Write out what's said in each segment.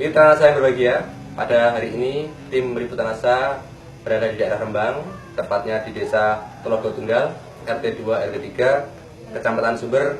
Mitra saya yang berbahagia, pada hari ini tim Meliputan Asa berada di daerah Rembang, tepatnya di desa Telogo Tunggal, RT 2 RT 3, Kecamatan Sumber,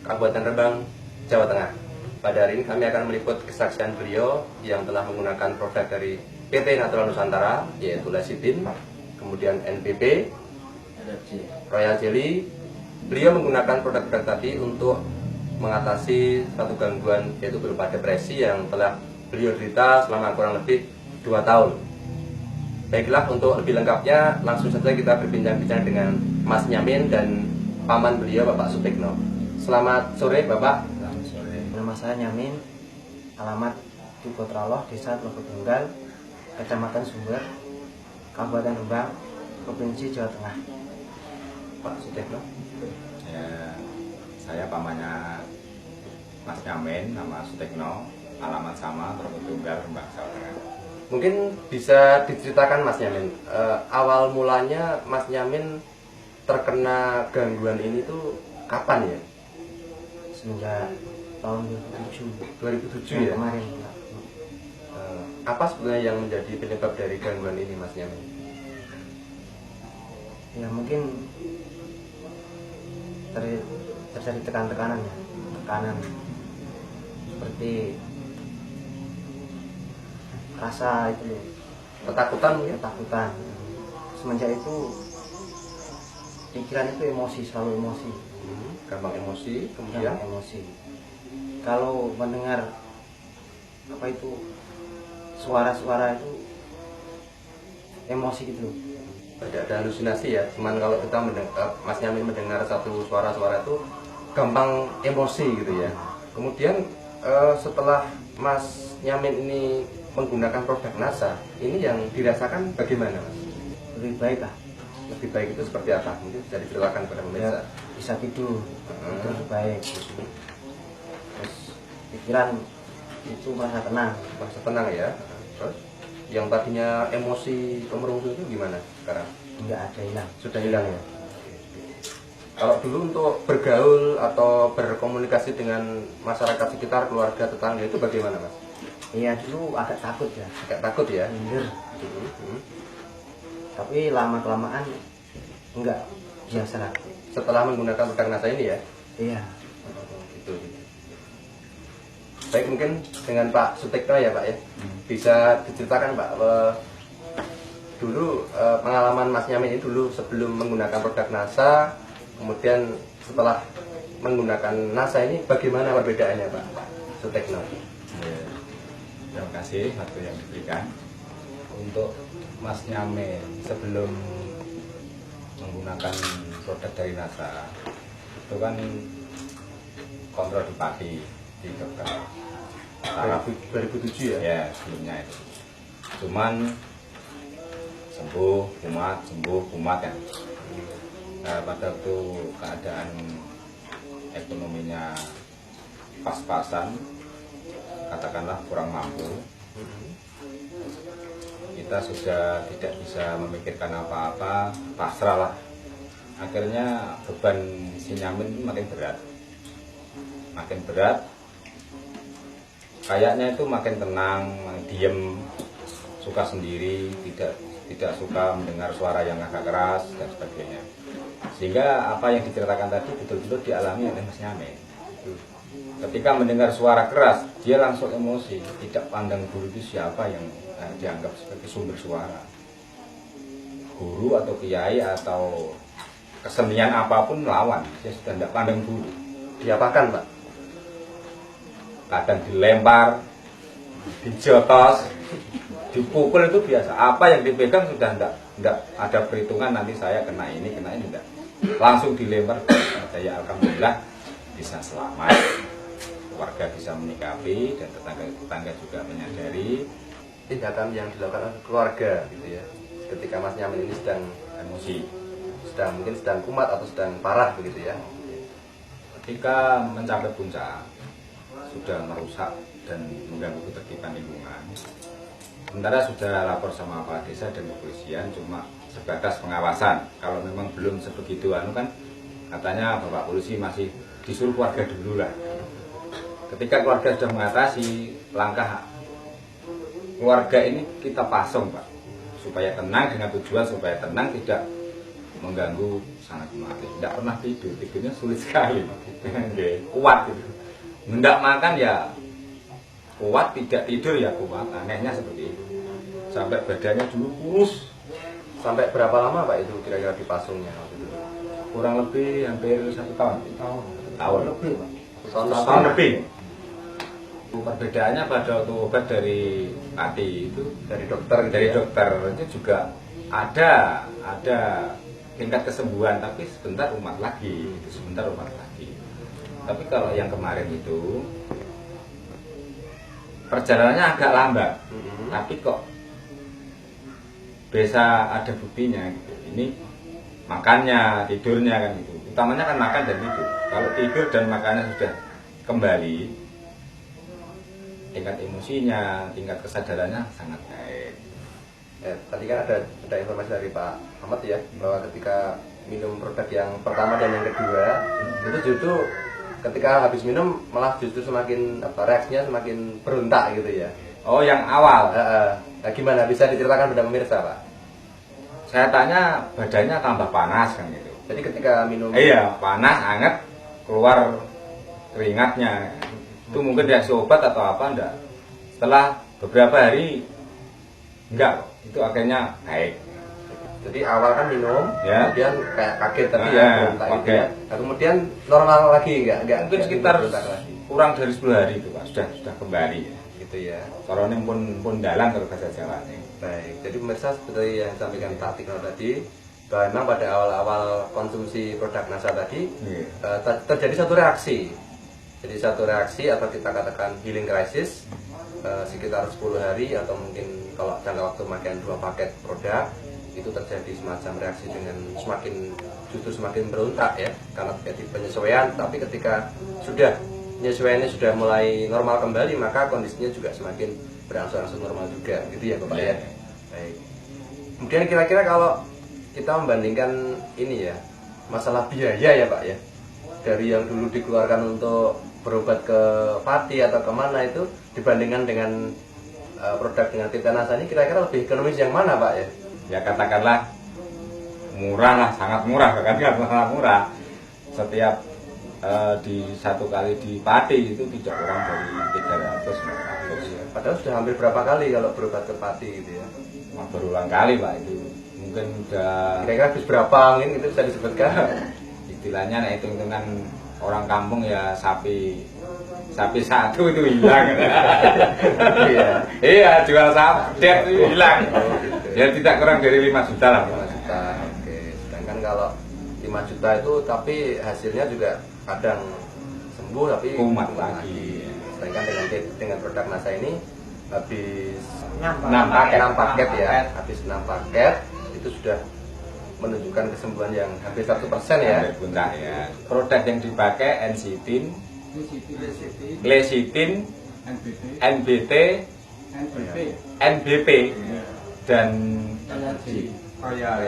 Kabupaten Rembang, Jawa Tengah. Pada hari ini kami akan meliput kesaksian beliau yang telah menggunakan produk dari PT Natural Nusantara, yaitu Lecithin, kemudian NPP, Royal Jelly. Beliau menggunakan produk-produk tadi untuk mengatasi satu gangguan, yaitu berupa depresi yang telah beliau derita selama kurang lebih 2 tahun. Baiklah, untuk lebih lengkapnya langsung saja kita berbincang-bincang dengan Mas Nyamin dan paman beliau, Bapak Sutikno. Selamat sore, Bapak. Selamat sore. Nama saya Nyamin, alamat di Kotraloh, Desa Telogo Tunggal, Kecamatan Sumber, Kabupaten Rembang, Provinsi Jawa Tengah. Pak Sutikno. Ya, saya pamannya Mas Nyamin, nama Sutikno, alamat sama, Telogo Tunggal, Rembang, Jawa Tengah. Mungkin bisa diceritakan Mas Nyamin, awal mulanya Mas Nyamin terkena gangguan ini tuh kapan ya? Semenjak tahun 2007 2007 ya? kemarin. Apa sebenarnya yang menjadi penyebab dari gangguan ini, Mas Nyamin? Ya mungkin terjadi tekanan seperti rasa itu loh, Ketakutan mungkin? ketakutan. Semenjak itu pikiran itu emosi, selalu emosi, Gampang emosi, kemudian gampang emosi. Kalau mendengar apa itu suara-suara itu emosi gitu loh. ada halusinasi ya. Cuman kalau kita Mas Nyamin mendengar satu suara-suara itu gampang emosi gitu ya. Kemudian setelah Mas Nyamin ini menggunakan produk NASA, ini yang dirasakan bagaimana, Mas? Lebih baik lah, Lebih baik itu seperti apa? Mungkin bisa diceritakan kepada ya, pemirsa. bisa tidur itu lebih baik. Terus pikiran itu merasa tenang. Merasa tenang ya. Terus yang tadinya emosi kemerungsung itu gimana sekarang? Enggak ada hilang. Sudah hilang ya. Kalau dulu untuk bergaul atau berkomunikasi dengan masyarakat sekitar, keluarga, tetangga itu bagaimana, Mas? Iya, dulu agak takut ya, Agak takut ya. minder. Tapi lama kelamaan enggak, biasa. Setelah menggunakan produk NASA ini ya. Iya. Gitu. Baik, mungkin dengan Pak Sutikno ya, Pak ya. Bisa diceritakan, Pak, dulu pengalaman Mas Nyamin ini dulu sebelum menggunakan produk NASA, kemudian setelah menggunakan NASA ini bagaimana perbedaannya, Pak Sutikno? Ya, terima kasih waktu yang diberikan. Untuk Mas Nyamin sebelum menggunakan produk dari NASA itu kan kontrol di pagi di dokter saraf 2007 ya? ya sebelumnya itu cuman sembuh kumat kan. Nah, pada waktu keadaan ekonominya pas-pasan, katakanlah kurang mampu, kita sudah tidak bisa memikirkan apa-apa, pasrah lah. Akhirnya beban si Nyamin makin berat, kayaknya itu makin tenang, diem, suka sendiri, tidak suka mendengar suara yang agak keras dan sebagainya. Sehingga apa yang diceritakan tadi betul-betul dialami oleh Mas Nyamin. Ketika mendengar suara keras, dia langsung emosi, tidak pandang dulu itu siapa yang dianggap sebagai sumber suara, guru atau kiai atau kesenian apapun lawan, dia sudah tidak pandang dulu. Diapakan, Pak? Kadang dilempar, dijotos, dipukul itu biasa. Apa yang dipegang sudah tidak ada perhitungan nanti saya kena ini tidak. Langsung dilempar. Saya alhamdulillah bisa selamat, keluarga bisa menyikapi dan tetangga juga menyadari Tindakan yang dilakukan oleh keluarga gitu ya. Ketika Mas Nyamin ini sedang emosi. mungkin sedang kumat atau sedang parah begitu ya. Ketika mencapai puncak, sudah merusak dan mengganggu ketertiban lingkungan. Sementara sudah lapor sama Kepala Desa dan kepolisian, cuma sebatas pengawasan. Kalau memang belum sebegitu kan katanya Bapak Polisi masih disuruh keluarga dulu lah. Ketika keluarga sudah mengatasi, langkah keluarga ini kita pasung Pak, supaya tenang, dengan tujuan supaya tenang, tidak mengganggu sangat mati. Tidak pernah tidur, tidurnya sulit sekali, kuat gitu. Hendak makan ya kuat, tidak tidur ya kuat, anehnya seperti itu. Sampai badannya dulu kurus. Sampai berapa lama Pak itu kira-kira dipasungnya waktu itu? Kurang lebih hampir 1 tahun. Tahun lebih, Pak. Tahun lebih. Perbedaannya pada waktu obat dari Pati itu, Dari dokter gitu dari ya? dokter itu juga ada tingkat kesembuhan, tapi sebentar umat lagi, sebentar umat lagi. Tapi kalau yang kemarin itu perjalanannya agak lambat, tapi kok bisa ada buktinya gitu. Ini makannya, tidurnya kan gitu. Utamanya kan makan dan tidur. Kalau tidur dan makannya sudah kembali, tingkat emosinya, tingkat kesadarannya sangat baik. Tadi kan ada informasi dari Pak Ahmad ya, bahwa ketika minum produk yang pertama dan yang kedua itu justru ketika habis minum malah justru semakin reaksinya semakin berontak gitu ya. Oh, yang awal. Nah, gimana bisa diceritakan pada pemirsa Pak? Saya tanya badannya tambah panas kan gitu. Jadi ketika minum Iya, panas, hangat, keluar keringatnya. Itu mungkin reaksi obat atau apa enggak. Setelah beberapa hari enggak, itu akhirnya baik. Jadi awal kan minum, Ya. kemudian kayak kaget tadi Nah, ya, berontak gitu oke. ya. Nah, kemudian normal lagi enggak Mungkin sekitar berontak lagi. kurang dari 10 hari itu Pak, sudah kembali. Gitu ya. Kalau ini pun dalam kalau bahasa Jawa nih. Baik, jadi pemirsa seperti yang disampaikan Pak Tikno tadi, bahwa memang pada awal-awal konsumsi produk NASA tadi Iya. terjadi satu reaksi. Jadi satu reaksi atau kita katakan healing crisis sekitar 10 hari atau mungkin kalau jangka waktu pemakaian 2 paket produk itu terjadi semacam reaksi dengan justru semakin berontak ya, karena terjadi penyesuaian. Tapi ketika penyesuaiannya sudah mulai normal kembali, maka kondisinya juga semakin berangsur-angsur normal juga, gitu ya Bapak ya. Baik. Kemudian kira-kira kalau kita membandingkan ini ya, masalah biaya ya Pak ya, dari yang dulu dikeluarkan untuk berobat ke Pati atau kemana itu dibandingkan dengan produk dengan Tirta NASA ini, kira-kira lebih ekonomis yang mana Pak ya? Ya katakanlah murah lah, sangat murah, bahkan sangat murah. Setiap di satu kali di Pati itu tidak kurang dari 300-400. Padahal sudah hampir berapa kali kalau berobat ke Pati gitu ya? Berulang kali Pak itu. Mungkin udah Kira-kira habis berapa mungkin itu bisa disebutkan? istilahnya nah, hitung-hitungan orang kampung ya sapi satu itu hilang. Iya. Iya, jual sapi itu hilang. Oh, gitu. Ya tidak kurang dari 5 juta lah. 5 juta. Oke. Sedangkan kalau 5 juta itu tapi hasilnya juga kadang sembuh tapi Kumat lagi. Sedangkan dengan produk NASA ini habis 6 paket ya. Habis 6 paket itu sudah menunjukkan kesembuhan yang hampir 100% ya. Hampir punah ya. Produk yang dipakai N-Citin, Lecithin, NBT, NBP, dan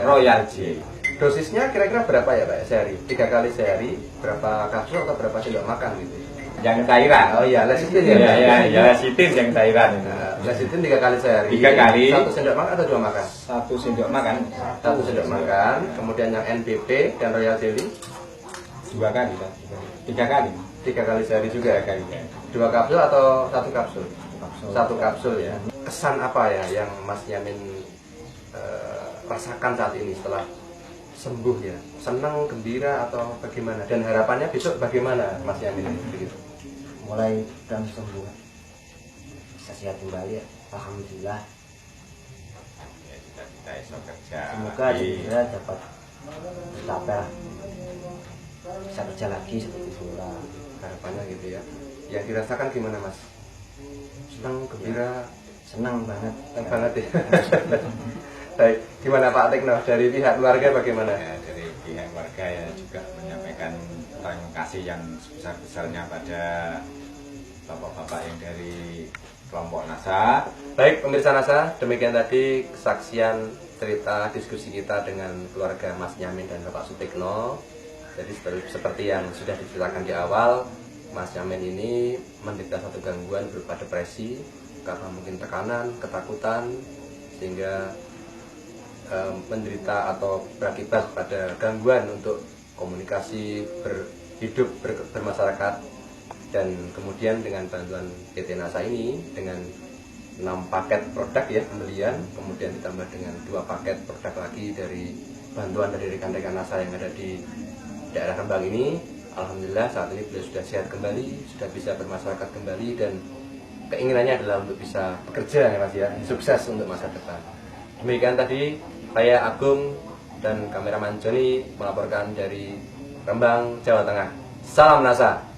Royal J. Dosisnya kira-kira berapa ya Pak sehari? 3 kali sehari, berapa kapsul atau berapa sendok makan gitu? Yang cairan. Oh iya, lecithin ya. Ya, Lecithin yang cairan. Lecithin 3 kali sehari. 3 kali. 1 sendok makan atau 2 makan? 1 sendok makan. 1 sendok makan. Kemudian yang NBP dan Royal Jelly 2 kali, Pak. 3 kali. 3 kali sehari juga. 3 kali. 2 kapsul atau 1 kapsul? Kapsul. 1 kapsul ya. Kesan apa ya yang Mas Yamin rasakan saat ini setelah sembuh ya? Senang, gembira atau bagaimana? Dan harapannya besok bagaimana Mas Yamin begitu? Mulai dan sembuh, bisa sehat kembali ya. Alhamdulillah. Ya, kita esok kerja. Semoga juga dapat tercapai lah. Bisa kerja lagi seperti semula. Harapannya gitu ya. Yang dirasakan gimana Mas? Senang, gembira, Senang banget. senang banget ya. Baik, gimana Pak Tikno dari pihak keluarga bagaimana? Ya, dari pihak warga ya juga menyampaikan terima kasih yang sebesar-besarnya pada bapak-bapak yang dari kelompok NASA. Baik pemirsa NASA, demikian tadi kesaksian cerita diskusi kita dengan keluarga Mas Yamin dan Bapak Sutikno. Jadi seperti yang sudah diceritakan di awal, Mas Yamin ini menderita satu gangguan berupa depresi karena mungkin tekanan, ketakutan, sehingga menderita atau berakibat pada gangguan untuk komunikasi, berhidup, bermasyarakat. Dan kemudian dengan bantuan PT NASA ini, dengan 6 paket produk ya pembelian, kemudian ditambah dengan 2 paket produk lagi dari bantuan dari rekan-rekan NASA yang ada di daerah Rembang ini, alhamdulillah saat ini beliau sudah sehat kembali, sudah bisa bermasyarakat kembali, dan keinginannya adalah untuk bisa bekerja ya Mas ya, sukses untuk masa depan. Demikian tadi saya Agung dan kameraman Joni melaporkan dari Rembang, Jawa Tengah. Salam NASA.